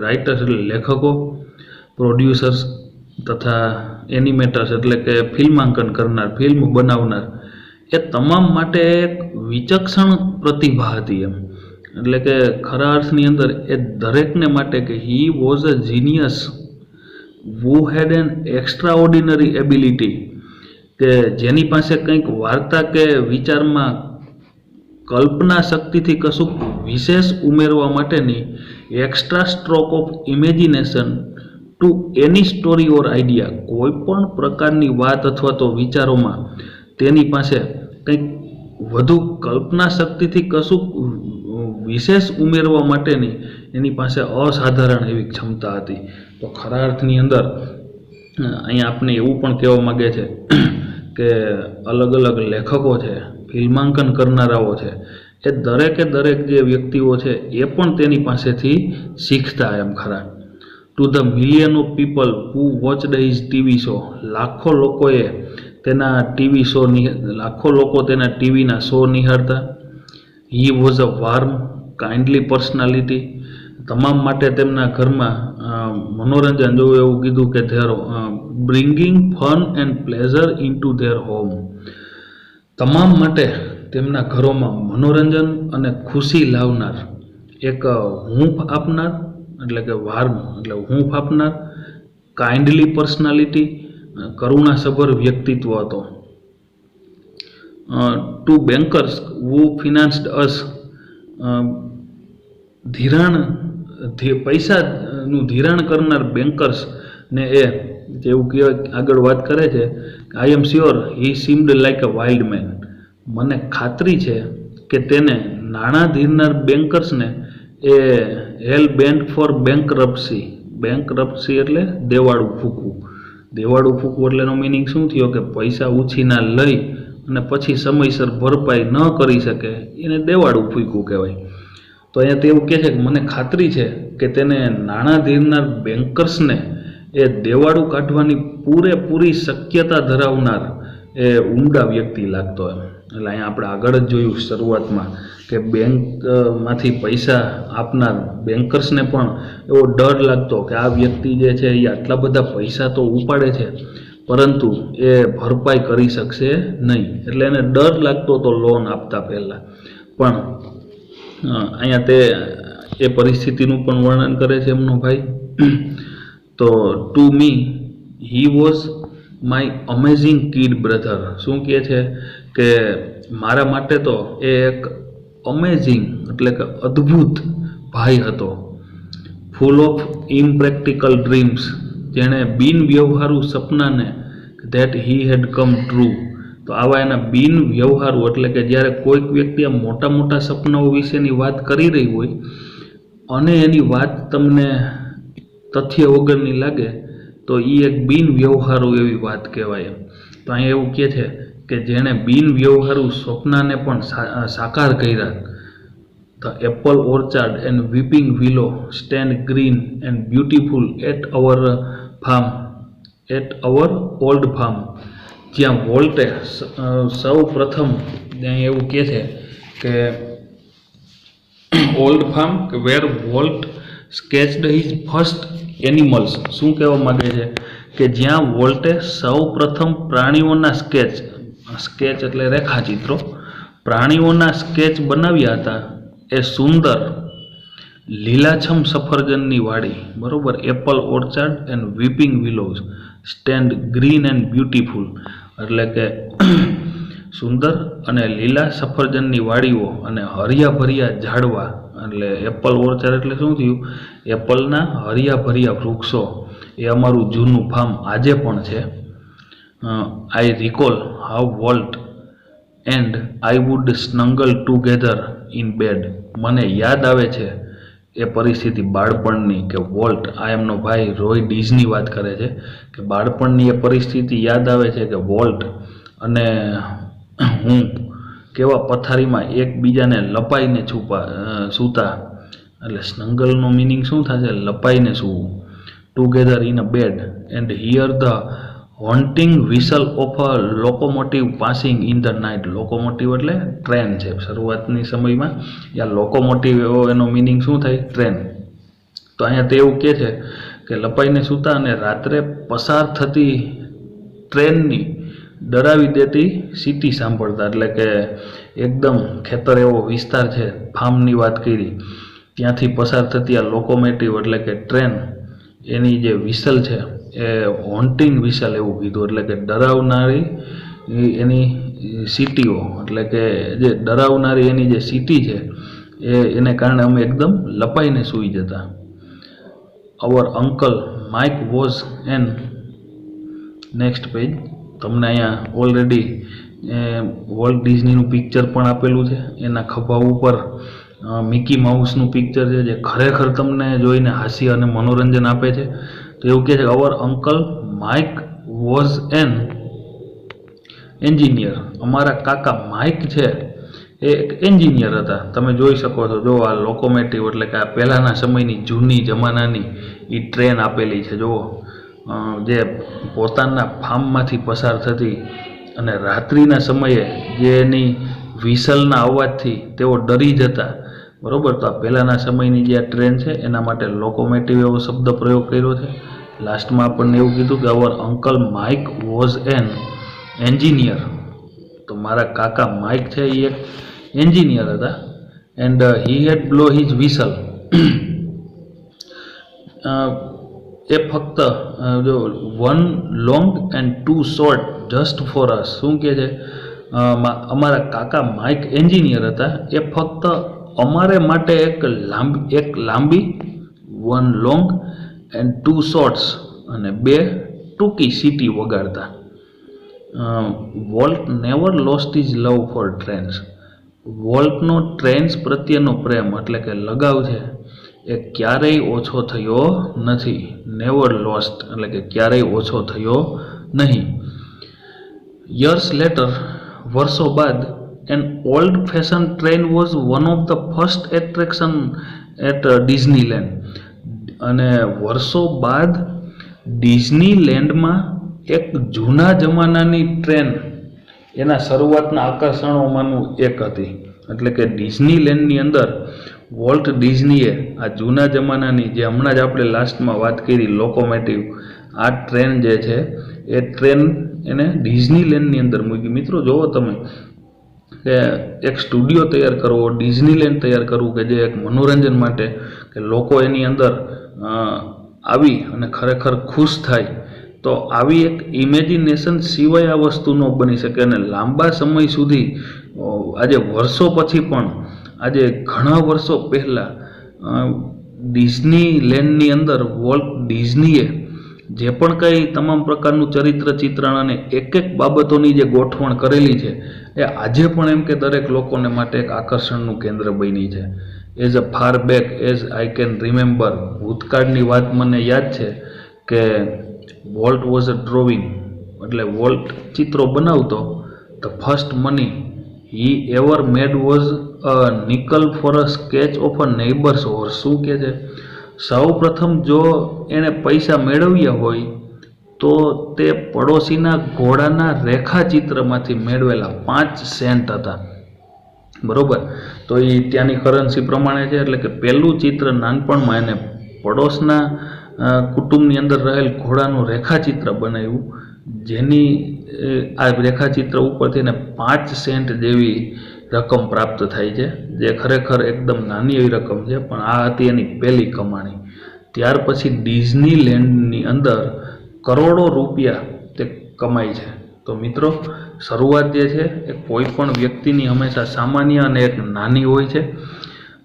writers એટલે લેખકો, પ્રોડ્યુસર્સ તથા એનિમેટર્સ એટલે કે ફિલ્માંકન કરનાર, ફિલ્મ બનાવનાર, એ તમામ માટે એક વિચક્ષણ પ્રતિભા હતી એમ. એટલે કે ખરા અર્થની અંદર એ દરેકને માટે કે હી was a genius who had an extraordinary ability, કે જેની પાસે કંઈક વાર્તા કે વિચારમાં કલ્પના શક્તિથી કશુંક વિશેષ ઉમેરવા માટેની extra stroke of imagination to any story or idea, કોઈ પણ પ્રકારની વાત અથવા તો વિચારોમાં તેની પાસે કંઈક વધુ કલ્પના શક્તિથી કશુંક વિશેષ ઉમેરવા માટેની એની પાસે અસાધારણ એવી ક્ષમતા હતી. તો ખરા અર્થની અંદર અહીંયા આપણે એવું પણ કહેવા માગે છે કે અલગ અલગ લેખકો છે, ફિલ્માંકન કરનારાઓ છે, એ દરેક જે વ્યક્તિઓ છે એ પણ તેની પાસેથી શીખતા એમ ખરા. To the million of people who watched his TV show, લાખો લોકો તેના ટીવીના શો નિહાળતા. He was a warm kindly personality, તમામ માટે તેમના ઘરમાં મનોરંજન, જો એવું કીધું કે their bringing fun and pleasure into their home, તમામ માટે તેમના ઘરોમાં મનોરંજન અને ખુશી લાવનાર, એક હૂંફ આપનાર એટલે કે વાર્મ એટલે હૂંફ આપનાર, કાઇન્ડલી પર્સનાલિટી કરુણાસભર વ્યક્તિત્વ હતો. ટુ બેન્કર્સ હુ ફિનાન્સ્ડ અસ, પૈસાનું ધિરાણ કરનાર બેન્કર્સ ને એવું કહેવાય. આગળ વાત કરે છે, I am sure he seemed like a wild man. મને ખાતરી છે કે તેને નાણાં ધીરનાર બેન્કર્સને એ hell bent for bankruptcy. Bankruptcy એટલે દેવાળું ફૂંકવું. દેવાળું ફૂંકવું એટલે એનો મિનિંગ શું થયો કે પૈસા ઉછીના લઈ અને પછી સમયસર ભરપાઈ ન કરી શકે એને દેવાળું ફૂંકવું કહેવાય. તો અહીંયા તે એવું કહે છે કે મને ખાતરી છે કે તેને નાણાં ધીરનાર બેન્કર્સને એ દેવાળું કાઢવાની પૂરેપૂરી શક્યતા ધરાવનાર એ ઉમદા વ્યક્તિ લાગતો એમ. એટલે અહીંયા આપણે આગળ જ જોયું શરૂઆતમાં કે બેંકમાંથી પૈસા આપનાર બેન્કર્સને પણ એવો ડર લાગતો કે આ વ્યક્તિ જે છે એ આટલા બધા પૈસા તો ઉપાડે છે પરંતુ એ ભરપાઈ કરી શકશે નહીં. એટલે એને ડર લાગતો હતો લોન આપતા પહેલાં. પણ અહીંયા તે એ પરિસ્થિતિનું પણ વર્ણન કરે છે એમનો ભાઈ. તો to me he was my amazing kid brother. શું કહે છે કે મારા માટે તો એ એક અમેઝિંગ એટલે કે અદ્ભુત ભાઈ હતો. ફૂલ ઓફ ઇમ્પ્રેક્ટિકલ ડ્રીમ્સ, જેણે બિનવ્યવહારુ સપનાને that he head come true. તો આવા એના બિનવ્યવહારુ એટલે કે જ્યારે કોઈક વ્યક્તિ આ મોટા મોટા સપનાઓ વિશેની વાત કરી રહી હોય અને એની વાત તમને તથ્ય વગરની લાગે તો એ એક બિનવ્યવહારુ એવી વાત કહેવાય. તો અહીંયા એવું કહે છે કે જેણે બિનવ્યવહારુ સ્વપ્નાને પણ સાકાર કર્યા. The apple orchard and weeping willow stand green and beautiful at our old farm. જ્યાં વોલ્ટે સૌ પ્રથમ એવું કહે છે કે ઓલ્ડ ફાર્મ કે વેર વોલ્ટ સ્કેચ્ડ હિઝ ફર્સ્ટ એનિમલ્સ. શું કહેવા માગે છે કે જ્યાં વોલ્ટે સૌ પ્રથમ પ્રાણીઓના સ્કેચ એટલે રેખાચિત્રો, પ્રાણીઓના સ્કેચ બનાવ્યા હતા એ સુંદર લીલાછમ સફરજનની વાડી, બરોબર. Apple orchard and weeping willows stand green and beautiful એટલે કે સુંદર અને લીલા સફરજનની વાડીઓ અને હરિયા ભર્યા ઝાડવા. એટલે એપલ ઓર્ચાર્ડ એટલે શું થયું, એપલના હરિયા ભર્યા વૃક્ષો. એ અમારું જૂનું ફાર્મ આજે પણ છે. I recall how Walt and I would snuggle together in bed. મને યાદ આવે છે એ પરિસ્થિતિ બાળપણની કે વોલ્ટ, આ એમનો ભાઈ રોય ડીઝની વાત કરે છે કે બાળપણની એ પરિસ્થિતિ યાદ આવે છે કે વોલ્ટ અને હું કેવા પથારીમાં એકબીજાને લપાઈને સૂતા. એટલે સ્નગલનો મિનિંગ શું થશે, લપાઈને સૂવું. Together in a bed and hear the haunting whistle of a locomotive passing in the night. Locomotive એટલે ટ્રેન છે. શરૂઆતની સમયમાં યા લોકોમોટિવ એનો મિનિંગ શું થાય, ટ્રેન. તો અહીંયા તે એવું કહે છે કે લપાઈને સૂતા અને રાત્રે પસાર થતી ટ્રેનની ડરાવી દેતી સીટી સાંભળતા. એટલે કે એકદમ ખેતર એવો વિસ્તાર છે, ફાર્મની વાત કરી, ત્યાંથી પસાર થતી આ લોકોમોટિવ એટલે કે ટ્રેન, એની જે વિસલ છે એ હોન્ટિંગ વિસલ એવું કીધું. એટલે કે ડરાવનારી એની સીટીઓ, એટલે કે જે ડરાવનારી એની જે સીટી છે એને કારણે અમે એકદમ લપાઈને સૂઈ જતા. Our uncle Mike was an, next page. તમને અહીંયા ઓલરેડી વોલ્ટ ડિઝનીનું પિક્ચર પણ આપેલું છે. એના ખભા ઉપર મિકી માઉસનું પિક્ચર છે જે ખરેખર તમને જોઈને હાસ્ય અને મનોરંજન આપે છે. તો એવું કહે છે કે our uncle Mike was an engineer. અમારા કાકા માઇક છે એ એક એન્જિનિયર હતા. તમે જોઈ શકો છો, જો આ લોકોમોટિવ એટલે કે આ પહેલાંના સમયની જૂની જમાનાની એ ટ્રેન આપેલી છે. જુઓ, જે પોતાના ફાર્મમાંથી પસાર થતી અને રાત્રિના સમયે જે એની વિસલના અવાજથી તેઓ ડરી જતા, બરાબર. તો આ પહેલાંના સમયની જે આ ટ્રેન છે એના માટે લોકોમોટિવ એવો શબ્દ પ્રયોગ કર્યો છે. લાસ્ટમાં આપણને એવું કીધું કે our uncle Mike was an engineer. તો મારા કાકા માઇક છે એ એક એન્જિનિયર હતા. And he had blow his whistle એ ફક્ત જો one long and two short just for us. શું કહે છે? અમારા કાકા માઇક એન્જિનિયર હતા. એ ફક્ત અમારે માટે એક લાંબી one long and two shorts અને 2 ટૂંકી સીટી વગાડતા. Walt never lost his love for trains. વોલ્ટનો ટ્રેન્સ પ્રત્યેનો પ્રેમ એટલે કે લગાવ છે એ ક્યારેય ઓછો થયો નથી. નેવર લોસ્ટ એટલે કે ક્યારેય ઓછો થયો નહીં. યર્સ લેટર, વર્ષો બાદ, an old fashion train was one of the first attraction at Disneyland. અને વર્ષો બાદ ડિઝનીલેન્ડમાં એક જૂના જમાનાની ટ્રેન એના શરૂઆતના આકર્ષણોમાંનું એક હતી. એટલે કે ડિઝનીલેન્ડની અંદર વોલ્ટ ડિઝનીએ આ જૂના જમાનાની, જે હમણાં જ આપણે લાસ્ટમાં વાત કરી, લોકોમેટિવ, આ ટ્રેન જે છે એ ટ્રેન એને ડિઝનીલેન્ડની અંદર મૂકી. મિત્રો જુઓ તમે કે એક સ્ટુડિયો તૈયાર કરવો, ડિઝનીલેન્ડ તૈયાર કરવું કે જે એક મનોરંજન માટે કે લોકો એની અંદર આવી અને ખરેખર ખુશ થાય, તો આવી એક ઇમેજિનેશન સિવાય આ વસ્તુ ન બની શકે. અને લાંબા સમય સુધી આજે વર્ષો પછી પણ, આજે ઘણા વર્ષો પહેલાં ડિઝનીલેન્ડની અંદર વોલ્ટ ડિઝનીએ જે પણ કંઈ તમામ પ્રકારનું ચરિત્ર ચિત્રણ અને એક બાબતોની જે ગોઠવણ કરેલી છે એ આજે પણ એમ કે દરેક લોકોને માટે એક આકર્ષણનું કેન્દ્ર બની છે. As a far back as I can remember, ભૂતકાળની વાત મને યાદ છે કે વોલ્ટ વોઝ અ ડ્રોઈંગ, એટલે વોલ્ટ ચિત્રો બનાવતો. The first money he ever made was a nickel for a sketch of a neighbours horse. શું કહે છે? સૌ પ્રથમ જો એણે પૈસા મેળવ્યા હોય તો તે પડોશીના ઘોડાના રેખાચિત્રમાંથી મેળવેલા 5 સેન્ટ હતા. બરોબર? તો એ ત્યાંની કરન્સી પ્રમાણે છે. એટલે કે પહેલું ચિત્ર નાનપણમાં એને પડોશના કુટુંબની અંદર રહેલ ઘોડાનું રેખાચિત્ર બનાવ્યું, જેની આ રેખાચિત્ર ઉપરથી એને 5 સેન્ટ જેવી રકમ પ્રાપ્ત થાય છે, જે ખરેખર એકદમ નાની એવી રકમ છે, પણ આ હતી એની પહેલી કમાણી. ત્યાર પછી ડિઝનીલેન્ડની અંદર કરોડો રૂપિયા તે કમાય છે. તો મિત્રો, શરૂઆત જે છે એ કોઈ પણ વ્યક્તિની હંમેશા સામાન્ય અને એક નાની હોય છે.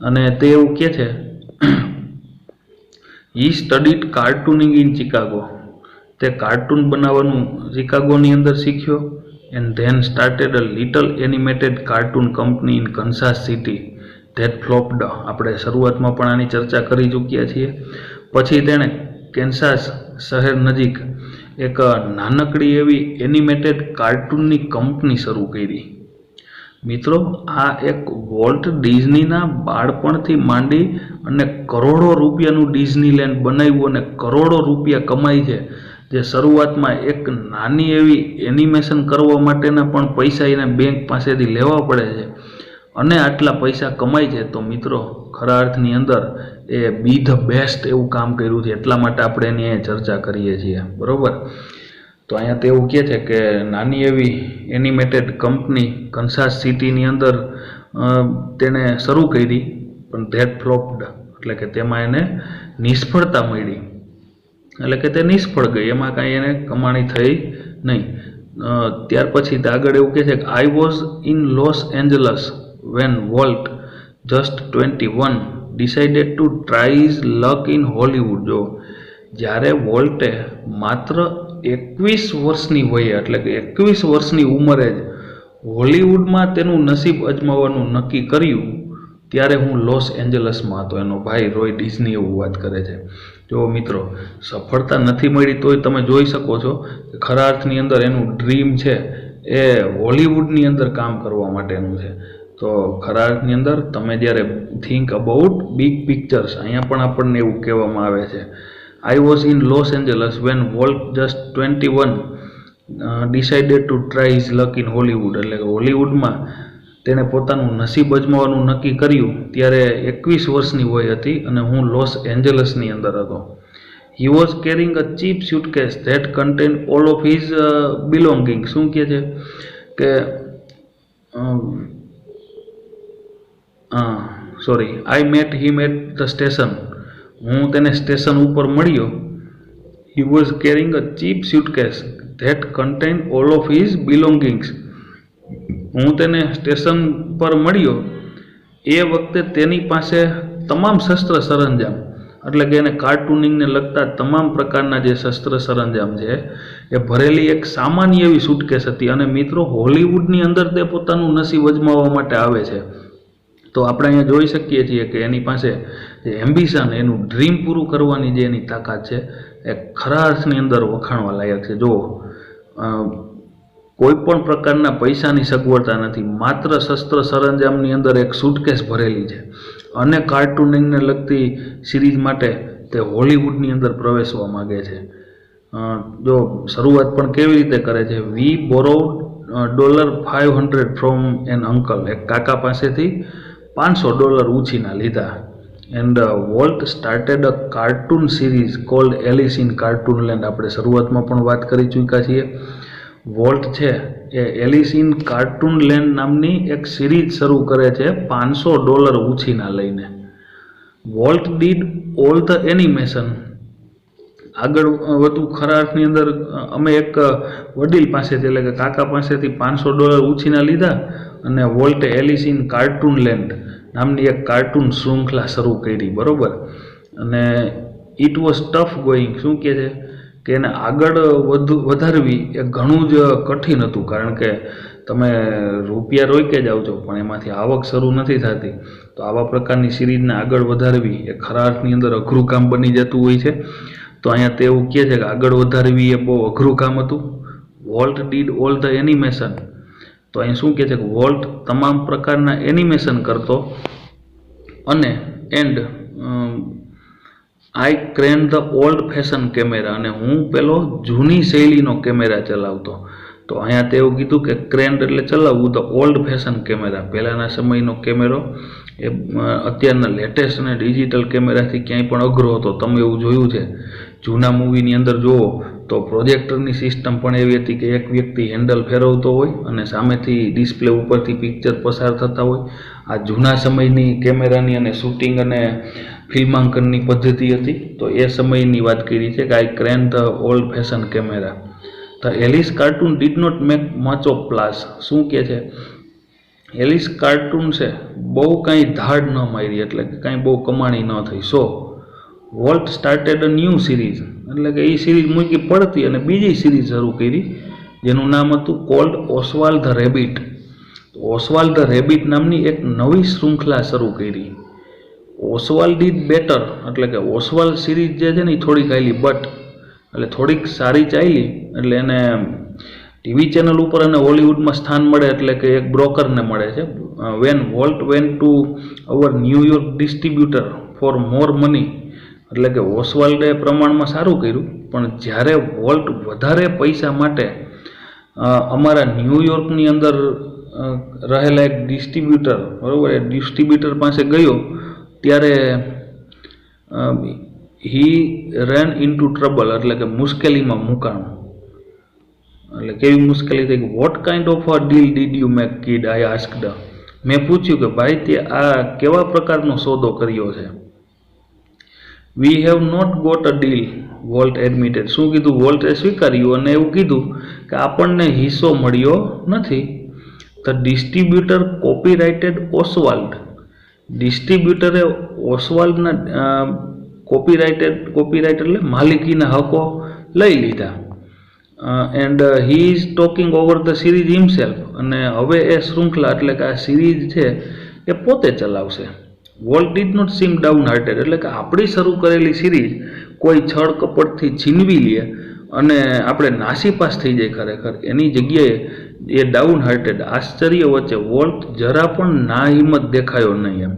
અને તે એવું કહે છે, હી સ્ટડીડ કાર્ટૂનિંગ ઇન ચિકાગો. તે કાર્ટૂન બનાવવાનું ચિકાગોની અંદર શીખ્યો. And then started a little animated cartoon company in Kansas City that flopped. આપણે શરૂઆતમાં પણ આની ચર્ચા કરી ચૂક્યા છીએ. પછી તેણે કેન્સાસ શહેર નજીક એક નાનકડી એવી એનિમેટેડ કાર્ટૂનની કંપની શરૂ કરી. મિત્રો, આ એક વોલ્ટ ડિઝનીના બાળપણથી માંડી અને કરોડો રૂપિયાનું ડિઝનીલેન્ડ બનાવ્યું અને કરોડો રૂપિયા કમાય છે, જે શરૂઆતમાં એક નાની એવી એનિમેશન કરવા માટેના પણ પૈસા એને બેંક પાસેથી લેવા પડે છે, અને આટલા પૈસા કમાય છે. તો મિત્રો, ખરા અર્થની અંદર એ બી ધ બેસ્ટ એવું કામ કર્યું છે. એટલા માટે આપણે એની ચર્ચા કરીએ છીએ. બરોબર? તો અહીંયા તે એવું કહે છે કે નાની એવી એનિમેટેડ કંપની કન્સાસ સિટીની અંદર તેણે શરૂ કરી, પણ ધેટ ફ્લોપ્ડ, એટલે કે તેમાં એને નિષ્ફળતા મળી. એટલે કે તે નિષ્ફળ ગઈ, એમાં કાંઈ એને કમાણી થઈ નહીં. ત્યાર પછી આગળ એવું કહે છે કે I was in Los Angeles when Walt just 21 decided to try his luck in Hollywood. જો જ્યારે વોલ્ટે માત્ર 21 વર્ષની વયે, એટલે કે 21 વર્ષની ઉંમરે જ હોલીવુડમાં તેનું નસીબ અજમાવવાનું નક્કી કર્યું, ત્યારે હું લોસ એન્જલસમાં હતો. એનો ભાઈ રોય ડિઝની એવું વાત કરે છે. જો મિત્રો, સફળતા નથી મળી તોય તમે જોઈ શકો છો કે ખરા અર્થની અંદર એનું ડ્રીમ છે એ હોલીવુડની અંદર કામ કરવા માટેનું છે. તો ખરા અર્થની અંદર તમે જ્યારે થિંક અબાઉટ બિગ પિક્ચર્સ, અહીંયા પણ આપણને એવું કહેવામાં આવે છે, I was in Los Angeles when Walt just 21 decided to try his luck in Hollywood. એટલે કે હોલીવુડમાં તેણે પોતાનું નસીબ અજમાવવાનું નક્કી કર્યું ત્યારે 21 વર્ષની વય હતી અને હું લોસ એન્જલસની અંદર હતો. He was carrying a cheap suitcase that contain all of his belonging. શું કહે છે કે I met him at the station. હું તેને સ્ટેશન ઉપર મળ્યો He was carrying a cheap suitcase that contained all of his belongings. હું તેને સ્ટેશન પર મળ્યો એ વખતે તેની પાસે તમામ શસ્ત્ર સરંજામ, એટલે કે એને કાર્ટૂનિંગને લગતા તમામ પ્રકારના જે શસ્ત્ર સરંજામ છે એ ભરેલી એક સામાન્ય એવી સુટકેસ હતી. અને મિત્રો, હોલિવૂડની અંદર તે પોતાનું નસીબ અજમાવવા માટે આવે છે. તો આપણે અહીંયા જોઈ શકીએ છીએ કે એની પાસે જે એમ્બિશન, એનું ડ્રીમ પૂરું કરવાની જે એની તાકાત છે એ ખરા અર્થની અંદર વખાણવા લાયક છે. જો કોઈ પણ પ્રકારના પૈસાની સગવડતા નથી, માત્ર શસ્ત્ર સરંજામની અંદર એક સુટકેસ ભરેલી છે અને કાર્ટૂનિંગને લગતી સિરીઝ માટે તે હોલિવૂડની અંદર પ્રવેશવા માગે છે. જો શરૂઆત પણ કેવી રીતે કરે છે, we borrowed $500 from an uncle, એક કાકા પાસેથી $500 ઉછીના લીધા. And Walt started a cartoon series called Alice in cartoon land. આપણે શરૂઆતમાં પણ વાત કરી ચૂક્યા છીએ. વોલ્ટ છે એ એલિસ ઇન કાર્ટૂન લેન્ડ નામની એક સિરીઝ શરૂ કરે છે $500 ઉછીના લઈને. Walt did all the animation. આગળ વધુ ખરા અર્થની અંદર અમે એક વડીલ પાસેથી, એટલે કે કાકા પાસેથી $500 ઉછીના લીધા અને વોલ્ટે એલિસ ઇન કાર્ટૂન લેન્ડ નામની એક કાર્ટૂન શૃંખલા શરૂ કરી, બરોબર. અને ઇટ વોઝ ટફ ગોઈંગ. શું કહે છે કે એને આગળ વધારવી એ ઘણું જ કઠિન હતું, કારણ કે તમે રૂપિયા રોકે જાઓ છો પણ એમાંથી આવક શરૂ નથી થતી. તો આવા પ્રકારની સિરીઝને આગળ વધારવી એ ખરા અર્થની અંદર અઘરું કામ બની જતું હોય છે. તો અહીંયા તે એવું કહે છે કે આગળ વધારવી એ બહુ અઘરું કામ હતું. Volt did all the animation. તો અહીં શું કહે છે કે વોલ્ટ તમામ પ્રકારના એનિમેશન કરતો અને and I crane the old fashion camera, અને હું પેલો જૂની શૈલીનો કેમેરા ચલાવતો. તો અહીંયા તે એવું કીધું કે ક્રેન્ડ એટલે ચલાવવું, તો ઓલ્ડ ફેશન કેમેરા, પહેલાંના સમયનો કેમેરો એ અત્યારના લેટેસ્ટ અને ડિજિટલ કેમેરાથી ક્યાંય પણ અઘરો હતો. તમે એવું જોયું છે જૂના મૂવીની અંદર જુઓ તો પ્રોજેક્ટરની સિસ્ટમ પણ એવી હતી કે એક વ્યક્તિ હેન્ડલ ફેરવતો હોય અને સામેથી ડિસ્પ્લે ઉપરથી પિક્ચર પસાર થતા હોય. આ જૂના સમયની કેમેરાની અને શૂટિંગ અને ફિલ્માંકનની પદ્ધતિ હતી. તો એ સમયની વાત કરી છે કે I crane the old fashion camera. The Alice cartoon did not make much of splash. શું કહે છે, એલિસ કાર્ટૂન છે બહુ કાંઈ ધાડ ન મારી, એટલે કે કાંઈ બહુ કમાણી ન થઈ. So Walt started a new series, એટલે કે એ સિરીઝ મૂકી પડતી અને બીજી સિરીઝ શરૂ કરી જેનું નામ હતું called Oswald the rabbit. Oswald the rabbit નામની એક નવી શૃંખલા શરૂ કરી. ઓસ્વાલ્ડ ડીડ બેટર, એટલે કે ઓસ્વાલ્ડ સિરીઝ જે છે ને એ થોડીક ચાલી, બટ એટલે થોડીક સારી ચાલી એટલે એને ટીવી ચેનલ ઉપર અને હોલિવૂડમાં સ્થાન મળે, એટલે કે એક બ્રોકરને મળે છે. When Walt went to our New York distributor for more money, એટલે કે ઓસ્વાલ્ડે પ્રમાણમાં સારું કર્યું, પણ જ્યારે વોલ્ટ વધારે પૈસા માટે અમારા ન્યૂયોર્કની અંદર રહેલા એક ડિસ્ટ્રીબ્યુટર, બરાબર, એ ડિસ્ટ્રીબ્યુટર પાસે ગયો ત્યારે હી રેન ઇન્ટુ ટ્રબલ, એટલે કે મુશ્કેલીમાં મુકાણું. એટલે કેવી મુશ્કેલી થઈ? What kind of a deal did you make kid, I asked. મેં પૂછ્યું કે ભાઈ તે આ કેવા પ્રકારનો સોદો કર્યો છે? We have not got a deal, Walt admitted. શું કીધું? વોલ્ટે સ્વીકાર્યું અને એવું કીધું કે આપણને હિસ્સો મળ્યો નથી. The distributor copyrighted Oswald. ડિસ્ટ્રીબ્યુટરે ઓસ્વાલ્ડના કોપીરાઇટ એટલે માલિકીના હકો લઈ લીધા. And he is talking over the series himself, અને હવે એ શૃંખલા એટલે કે આ સિરીઝ છે એ પોતે ચલાવશે. Walt did not seem downhearted, એટલે કે આપણી શરૂ કરેલી સિરીઝ કોઈ છળ કપટથી છીનવી લે અને આપણે નાસીપાસ થઈ જાય ખરેખર, એની જગ્યાએ એ ડાઉન હાર્ટેડ આશ્ચર્ય વચ્ચે વોલ્ટ જરા પણ ના હિંમત દેખાયો નહીં. એમ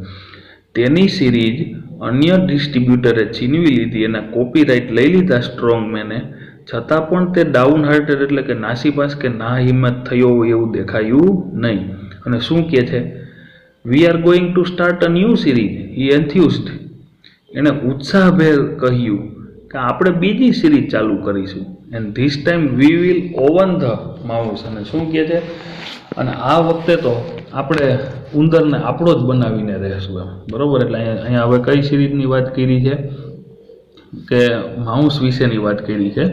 તેની સિરીઝ અન્ય ડિસ્ટ્રીબ્યુટરે છીનવી લીધી, એના કોપીરાઇટ લઈ લીધા સ્ટ્રોંગ મેને, છતાં પણ તે ડાઉન હાર્ટેડ એટલે કે નાસીપાસ કે ના હિંમત થયો હોય એવું દેખાયું નહીં. અને શું કહે છે? We are going to start a new series, he enthused. એણે ઉત્સાહભેર કહ્યું કે આપણે બીજી સિરીઝ ચાલુ કરીશું. And this time we will own the mouse. અને શું કહે છે? અને આ વખતે તો આપણે ઉંદરને આપણો જ બનાવીને રહેશું, એમ, બરાબર. એટલે અહીંયા હવે કઈ સિરીઝની વાત કરી છે? કે માઉસ વિશેની વાત કરી છે.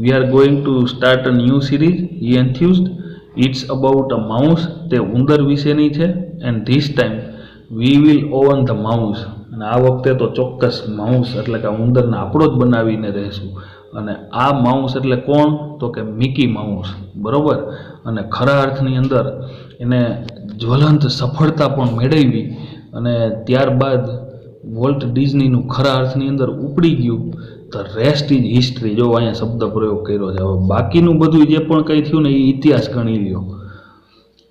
We are going to start a new series he enthused. It's about a mouse. તે ઉંદર વિશેની છે. And this time we will own the mouse. અને આ વખતે તો ચોક્કસ માઉસ એટલે કે ઉંદરને આપણો જ બનાવીને રહેશું. અને આ માઉસ એટલે કોણ? તો કે મિકી માઉસ. બરોબર. અને ખરા અર્થની અંદર એને જ્વલંત સફળતા પણ મેળવી અને ત્યારબાદ વોલ્ટ ડિઝનીનું ખરા અર્થની અંદર ઉપડી ગયું. The rest is history. જો અહીંયા શબ્દ પ્રયોગ કર્યો છે. હવે બાકીનું બધું જે પણ કંઈ થયું ને એ ઇતિહાસ ગણી લ્યો.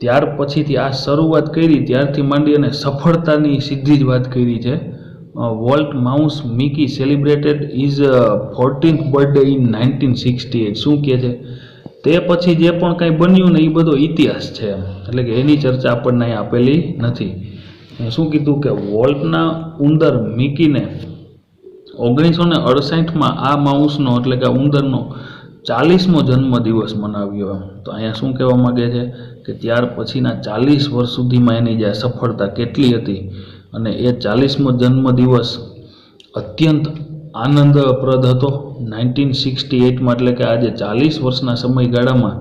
ત્યાર પછીથી આ શરૂઆત કરી ત્યારથી માંડી અને સફળતાની સીધી જ વાત કરી છે. Volt mouse Mickey celebrated is 14th birthday in 1968. શું કહે છે? તે પછી જે પણ કંઈ બન્યું ને એ બધો ઇતિહાસ છે. એટલે કે એની ચર્ચા આપણને અહીં આપેલી નથી. શું કીધું કે વોલ્ટના ઉંદર મિકીને 1968માં આ માઉસનો એટલે કે ઉંદરનો 40મો જન્મદિવસ મનાવ્યો. તો અહીંયા શું કહેવા માગે છે કે ત્યાર પછીના 40 વર્ષ સુધીમાં એની જે સફળતા કેટલી હતી અને એ 40મો જન્મદિવસ અત્યંત આનંદપ્રદ હતો 1968માં. એટલે કે આજે 40 વર્ષના સમયગાળામાં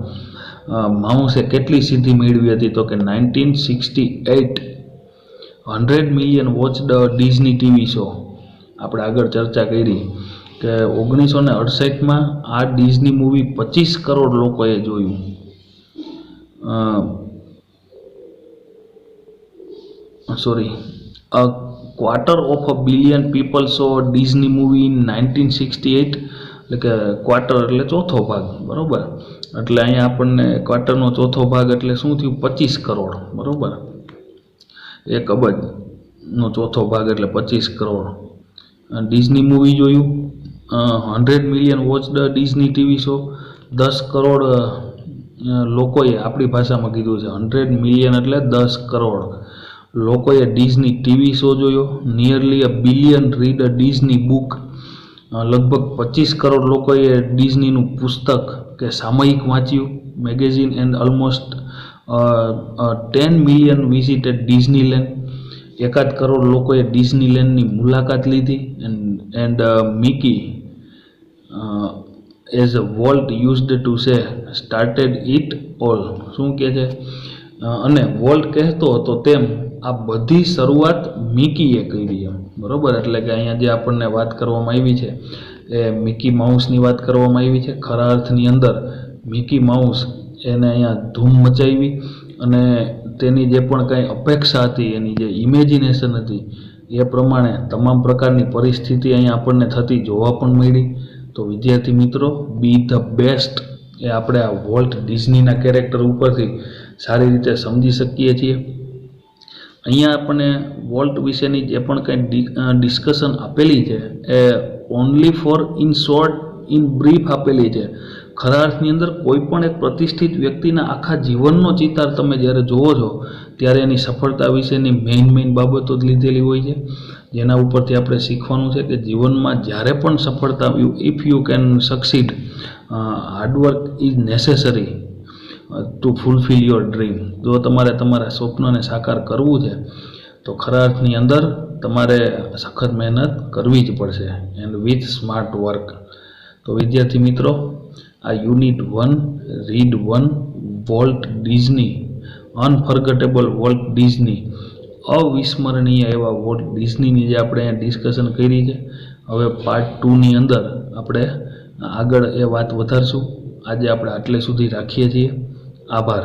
માઉસે કેટલી સિદ્ધિ મેળવી હતી તો કે 1968 100 million watched Disney TV show. આપણે આગળ ચર્ચા કરી કે 1968માં આ ડિઝની મૂવી 25 કરોડ લોકોએ જોયું. A quarter of a billion people saw Disney movie in 1968. એટલે કે ક્વાર્ટર એટલે ચોથો ભાગ. બરોબર. એટલે અહીંયા આપણને ક્વાર્ટરનો ચોથો ભાગ એટલે શું થયું? 25 કરોડ. બરોબર. 1 અબજનો ચોથો ભાગ એટલે 25 કરોડ. ડિઝની મૂવી જોયું. 100 million watched Disney TV show. 10 crore લોકોએ, આપણી ભાષામાં કીધું છે 100 મિલિયન એટલે 10 કરોડ લોકોએ ડિઝની ટીવી શો જોયો. Nearly a billion read a Disney book. લગભગ 25 કરોડ લોકોએ ડિઝનીનું પુસ્તક કે સામયિક વાંચ્યું, magazine. And almost 10 million visited Disneyland. 1 crore લોકોએ ડિઝનીલેન્ડની મુલાકાત લીધી. And Mickey as volt used to say started it all. શું કહે છે? અને વોલ્ટ કહેતો હતો તેમ આ બધી શરૂઆત મિકીએ કરી એમ. બરોબર. એટલે કે અહીંયા જે આપણને વાત કરવામાં આવી છે એ મિકી માઉસની વાત કરવામાં આવી છે. ખરા અર્થની અંદર મિકી માઉસ એને અહીંયા ધૂમ મચાવી અને તેની જે પણ કંઈ અપેક્ષા હતી, એની જે ઇમેજિનેશન હતી એ પ્રમાણે તમામ પ્રકારની પરિસ્થિતિ અહીંયા આપણને થતી જોવા પણ મળી. તો વિદ્યાર્થી મિત્રો, બી ધ બેસ્ટ એ આપણે આ વોલ્ટ ડિઝનીના કેરેક્ટર ઉપરથી સારી રીતે સમજી શકીએ છીએ. અહીંયા આપણને વોલ્ટ વિશેની જે પણ કંઈ ડિસ્કશન આપેલી છે એ only for in short in brief આપેલી છે. ખરા અર્થની અંદર કોઈ પણ એક પ્રતિષ્ઠિત વ્યક્તિના આખા જીવનનો ચિતાર તમે જ્યારે જોવો છો ત્યારે એની સફળતા વિશેની મેઇન બાબતો જ લીધેલી હોય છે, જેના ઉપરથી આપણે શીખવાનું છે કે જીવનમાં જ્યારે પણ સફળતા આવ્યું, if you can succeed, hard work is necessary two fulfil your dream. જો તમારે તમારા સ્વપ્નને સાકાર કરવું છે તો ખરા અર્થની અંદર તમારે સખત મહેનત કરવી જ પડશે, એન્ડ વિથ સ્માર્ટ વર્ક. તો વિદ્યાર્થી મિત્રો, આ unit 1 read 1 Walt Disney, unforgettable Walt Disney, અવિસ્મરણીય એવા વોલ્ટ ડિઝનીની જે આપણે અહીંયા ડિસ્કશન કરી છે. હવે પાર્ટ 2ની અંદર આપણે આગળ એ વાત વધારશું. આજે આપણે આટલે સુધી રાખીએ છીએ. આભાર.